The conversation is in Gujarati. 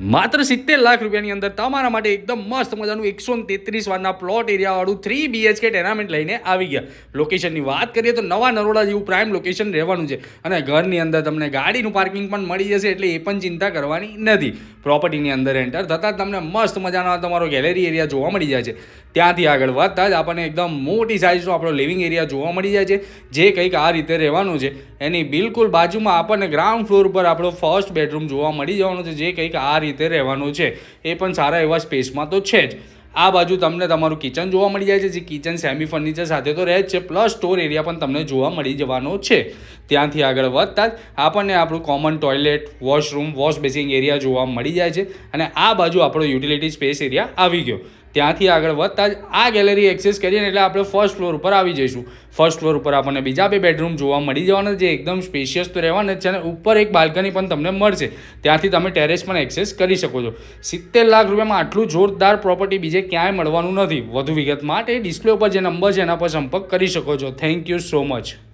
માત્ર 70 લાખ રૂપિયાની અંદર તમારા માટે એકદમ મસ્ત મજાનું 133 વારના પ્લોટ એરિયાવાળું 3 BHK ટેનામેન્ટ લઈને આવી ગયા. લોકેશનની વાત કરીએ તો નવા નરોડા જેવું પ્રાઇમ લોકેશન રહેવાનું છે અને ઘરની અંદર તમને ગાડીનું પાર્કિંગ પણ મળી જશે, એટલે એ પણ ચિંતા કરવાની નથી. પ્રોપર્ટીની અંદર એન્ટર થતાં તમને મસ્ત મજાનો તમારો ગેલેરી એરિયા જોવા મળી જાય છે. ત્યાંથી આગળ વધતા જ આપણને એકદમ મોટી સાઇઝનો આપણો લિવિંગ એરિયા જોવા મળી જાય છે, જે કંઈક આ રીતે રહેવાનું છે. એની બિલકુલ બાજુમાં આપણને ગ્રાઉન્ડ ફ્લોર પર આપણો ફર્સ્ટ બેડરૂમ જોવા મળી જવાનું છે, જે કંઈક આ રીતે રહેવાનું છે. એ પણ સારા એવા સ્પેસમાં તો છે જ. આ બાજુ તમને તમારું કિચન જોવા મળી જાય છે, જે કિચન સેમી ફર્નિચર સાથે તો રહે જ છે, પ્લસ સ્ટોર એરિયા પણ તમને જોવા મળી જવાનો છે. ત્યાંથી આગળ વધતા જ આપણને આપણું common toilet, washroom, wash બેસિંગ area જોવા મળી જાય છે અને આ બાજુ આપણો યુટિલિટી સ્પેસ એરિયા આવી ગયો. ત્યાંથી આગળ વધતા જ આ ગેલેરી એક્સેસ કરીએ એટલે આપણે ફર્સ્ટ ફ્લોર ઉપર આવી જઈશું. ફર્સ્ટ ફ્લોર ઉપર આપણને બીજા 2 બેડરૂમ જોવા મળી જવાના, જે એકદમ સ્પેશિયસ તો રહેવાના જ છે અને ઉપર એક બાલ્કની પણ તમને મળશે. ત્યાંથી તમે ટેરેસ પણ એક્સેસ કરી શકો છો. 70 લાખ રૂપિયામાં આટલું જોરદાર પ્રોપર્ટી બીજે ક્યાંય મળવાનું નથી. વધુ વિગત માટે ડિસ્પ્લે ઉપર જે નંબર છે એના પર સંપર્ક કરી શકો છો. Thank you so much.